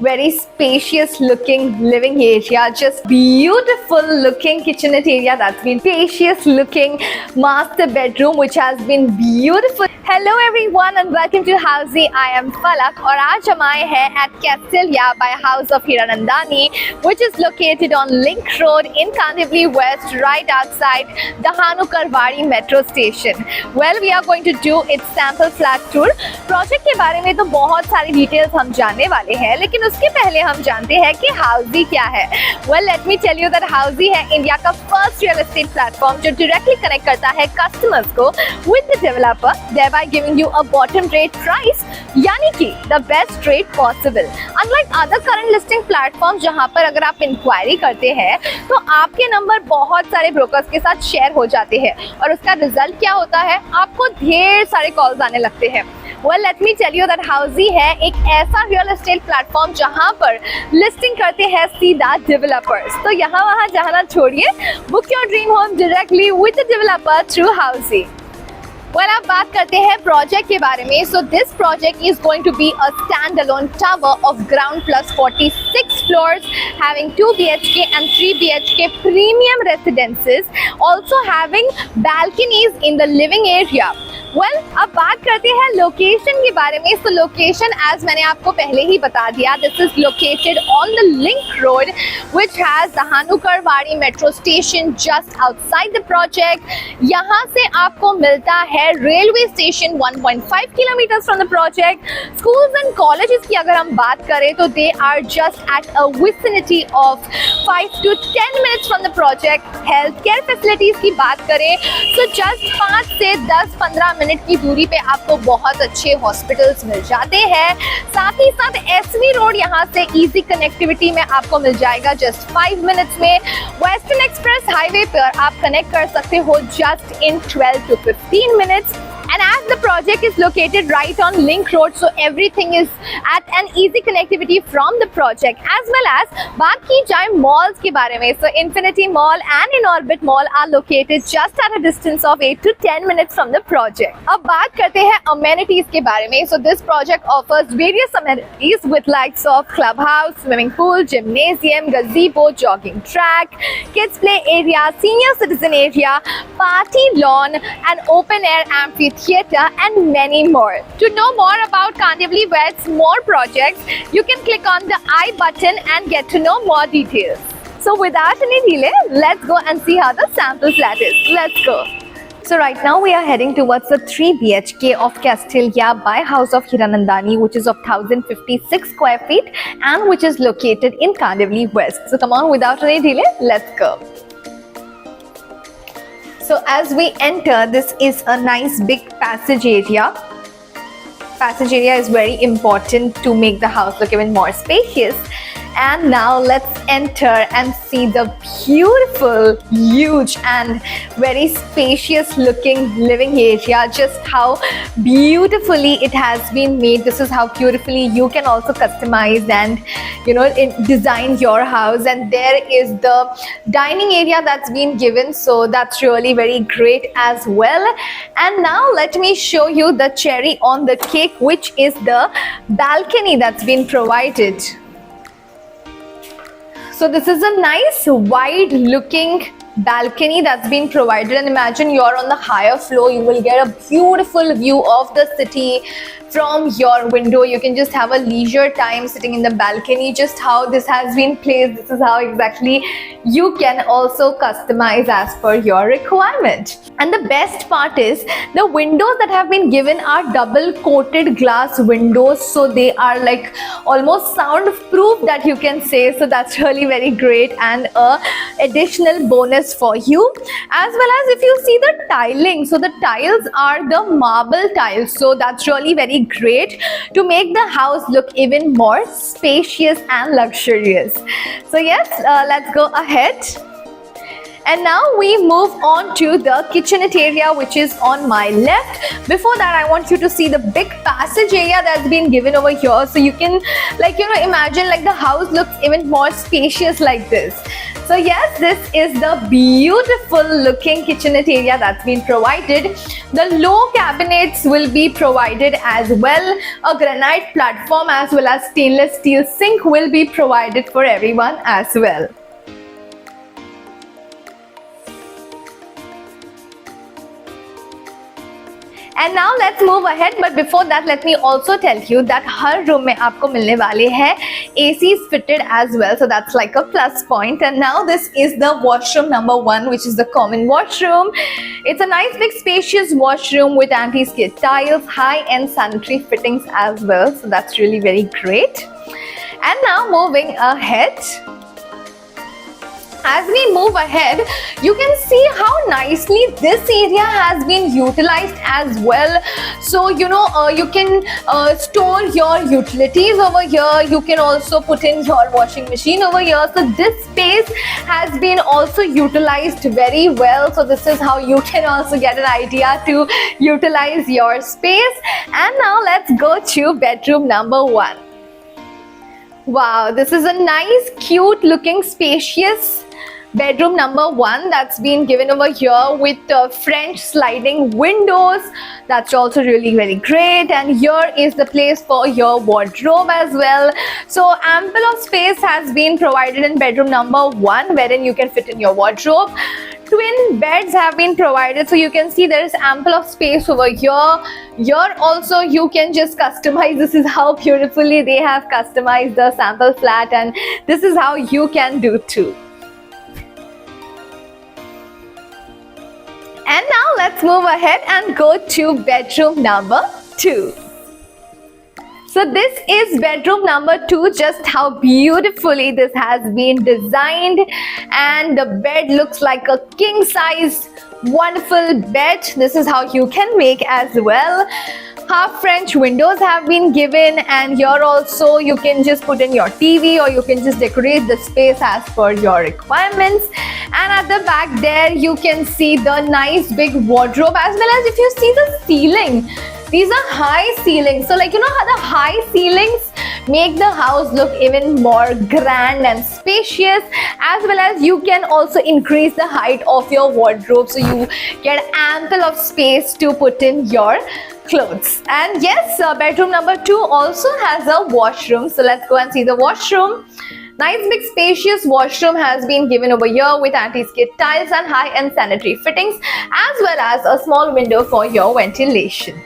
very spacious looking living area, just beautiful looking kitchenette area that's been spacious looking master bedroom which has been beautiful. Hello everyone and welcome to Housey. I am Falak और आज हम आए हैं at Castilia by House of Hiranandani which is located on Link Road in Kandivali West, right outside Dahanu Karwari metro station. Well, we are going to do its sample flat tour. Project के बारे में तो बहुत सारी details हम जानने वाले हैं, लेकिन उसके पहले हम जानते हैं कि हाउसी क्या है. Well, let me tell you that हाउसी है इंडिया का फर्स्ट रियल एस्टेट प्लेटफॉर्म जो डायरेक्टली कनेक्ट करता है कस्टमर्स को with the developer, thereby giving you a bottom rate price, यानी कि the best rate possible. Unlike other current listing platforms जहां पर अगर आप इंक्वायरी करते हैं तो आपके नंबर बहुत सारे ब्रोकर्स के साथ शेयर हो जाते हैं और उसका रिजल्ट क्या होता है, आपको ढेर सारे कॉल्स आने लगते हैं. Well, let me tell you that हाउसी है एक ऐसा रियल एस्टेट प्लेटफॉर्म जहां पर लिस्टिंग करते हैं सीधा डेवलपर्स. तो यहाँ वहाँ जाना छोड़िए, book your dream home directly with the developer through Housiey. Well, अब बात करते हैं प्रोजेक्ट के बारे में. So this project is going to be a standalone tower of ground plus 46 floors, having 2 BHK and 3 BHK premium residences, also having balconies in the living area. Well, अब बात करते हैं लोकेशन के बारे में. So location, as मैंने आपको पहले ही बता दिया, this is located on the Link Road, which has Dahanu Karwari metro station just outside the project. यहाँ से आपको मिलता है railway station 1.5 kilometres from the project. Schools and colleges की अगर हम बात करें तो they are just at a vicinity of 5 to 10 minutes from the project. Health care facilities की बात करें तो जस्ट 5 से 10-15 मिनट की दूरी पे आपको बहुत अच्छे हॉस्पिटल्स मिल जाते हैं. साथ ही साथ एसवी रोड यहाँ से इजी कनेक्टिविटी में आपको मिल जाएगा जस्ट 5 मिनट्स में. वेस्टर्न एक्सप्रेस हाईवे पर आप कनेक्ट कर सकते हो just in 12 to 15 minutes. And as the project is located right on Link Road, so everything is at an easy connectivity from the project. As well as बात की जाए malls के बारे में, so Infinity Mall and Inorbit Mall are located just at a distance of 8 to 10 minutes from the project. अब बात करते हैं amenities के बारे में. So this project offers various amenities with likes of clubhouse, swimming pool, gymnasium, gazebo, jogging track, kids play area, senior citizen area, party lawn, and open air amphitheater and many more. To know more about Kandivali West's more projects, you can click on the I button and get to know more details. So without any delay, let's go and see how the sample flat is. Let's go. So right now we are heading towards the 3 BHK of Castilia by House of Hiranandani, which is of 1056 square feet and which is located in Kandivali West. So come on, without any delay, let's go. So as we enter, this is a nice big passage area. Passage area is very important to make the house look even more spacious. And now let's enter and see the beautiful, huge and very spacious looking living area. Just how beautifully it has been made. This is how beautifully you can also customize and design your house. And there is the dining area that's been given, so that's really very great as well. And now let me show you the cherry on the cake, which is the balcony that's been provided. So this is a nice wide looking balcony that's been provided, and imagine you're on the higher floor, you will get a beautiful view of the city from your window. You can just have a leisure time sitting in the balcony. Just how this has been placed, this is how exactly you can also customize as per your requirement. And the best part is the windows that have been given are double coated glass windows, so they are like almost soundproof that you can say. So that's really very great and a additional bonus for you. As well as if you see the tiling, so the tiles are the marble tiles, so that's really very great to make the house look even more spacious and luxurious. So yes, let's go ahead. And now we move on to the kitchenette area, which is on my left. Before that, I want you to see the big passage area that's been given over here. So you can, like, imagine like the house looks even more spacious like this. So yes, this is the beautiful looking kitchenette area that's been provided. The low cabinets will be provided as well. A granite platform as well as stainless steel sink will be provided for everyone as well. And now let's move ahead, but before that let me also tell you that her room में आपको मिलने वाले हैं ACs fitted as well, so that's like a plus point. And now this is the washroom number 1, which is the common washroom. It's a nice big spacious washroom with anti-skid tiles, high-end sanitary fittings as well, so that's really very great. And now moving ahead, as we move ahead, you can see how nicely this area has been utilized as well. So you can store your utilities over here. You can also put in your washing machine over here. So this space has been also utilized very well. So this is how you can also get an idea to utilize your space. And now let's go to bedroom number 1. Wow, this is a nice, cute looking, spacious bedroom number 1 that's been given over here with French sliding windows. That's also really very great. And here is the place for your wardrobe as well. So ample of space has been provided in bedroom number 1, wherein you can fit in your wardrobe. Twin beds have been provided, so you can see there is ample of space over here. Here also you can just customize. This is how beautifully they have customized the sample flat, and this is how you can do too. And now let's move ahead and go to bedroom number 2. So this is bedroom number 2, just how beautifully this has been designed, and the bed looks like a king size wonderful bed. This is how you can make as well. Half French windows have been given, and here also you can just put in your TV, or you can just decorate the space as per your requirements. And at the back there you can see the nice big wardrobe, as well as if you see the ceiling, these are high ceilings. So how the high ceilings make the house look even more grand and spacious, as well as you can also increase the height of your wardrobe, so you get ample of space to put in your clothes. And yes, bedroom number 2 also has a washroom. So let's go and see the washroom. Nice big spacious washroom has been given over here with anti-skid tiles and high-end sanitary fittings, as well as a small window for your ventilation.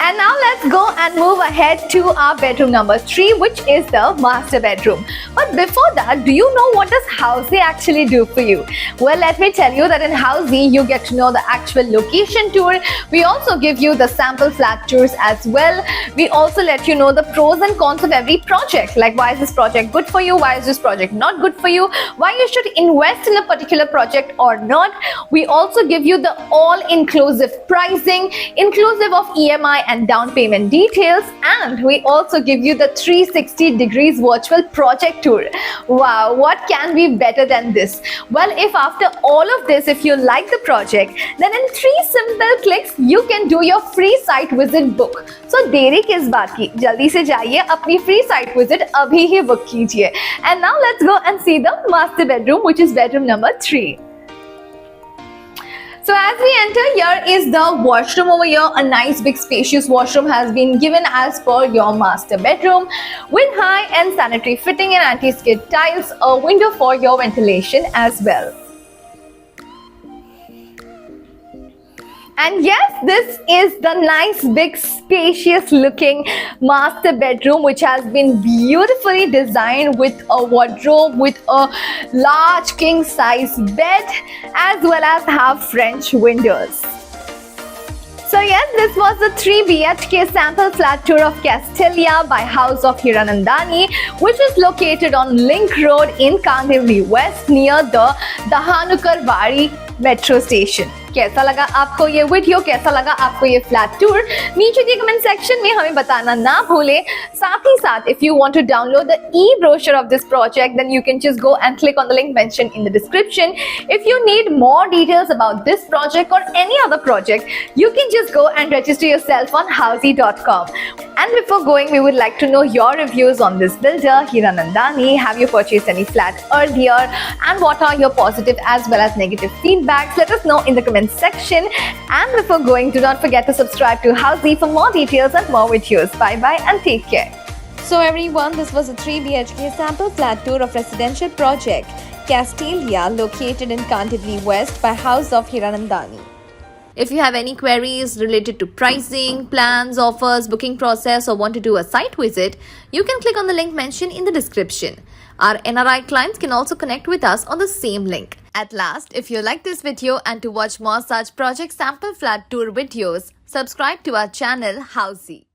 And now let's go and move ahead to our bedroom number 3, which is the master bedroom. But before that, do you know what does Housey actually do for you? Well, let me tell you that in Housey, you get to know the actual location tour. We also give you the sample flat tours as well. We also let you know the pros and cons of every project, like why is this project good for you, why is this project not good for you, why you should invest in a particular project or not. We also give you the all-inclusive pricing, inclusive of EMI and down payment details, and we also give you the 360 degrees virtual project tour. Wow, what can be better than this? Well, if after all of this, if you like the project, then in 3 simple clicks you can do your free site visit book. So देरी किस बात की, जल्दी से जाइए अपनी free site visit अभी ही book कीजिए. And now let's go and see the master bedroom, which is bedroom number 3. So as we enter, here is the washroom over here. A nice big spacious washroom has been given as per your master bedroom with high-end sanitary fitting and anti-skid tiles, a window for your ventilation as well. And yes, this is the nice big spacious looking master bedroom, which has been beautifully designed with a wardrobe, with a large king size bed, as well as have French windows. So yes, this was the 3 BHK sample flat tour of Castelia by House of Hiranandani, which is located on Link Road in Kandivali West, near the Dahanukarwari metro station. कैसा लगा आपको ये video, कैसा लगा आपको ये flat tour, नीचे के कमेंट सेक्शन में हमें बताना ना भूले। साथ ही साथ if you want to download the e-brochure of this project, then you can just go and click on the link mentioned in the description. If you need more details about this project or any other project, you can just go and register yourself on housey.com. And before going, we would like to know your reviews on this builder, Hiranandani. Have you purchased any flat earlier? And what are your positive as well as negative feedbacks? Let us know in the comment section. And before going, do not forget to subscribe to Housey for more details and more videos. Bye bye and take care. So everyone, this was a 3 BHK sample flat tour of residential project Castelia located in Kandivali West by House of Hiranandani. If you have any queries related to pricing, plans, offers, booking process or want to do a site visit, you can click on the link mentioned in the description. Our NRI clients can also connect with us on the same link. At last, if you like this video and to watch more such project sample flat tour videos, subscribe to our channel Housey.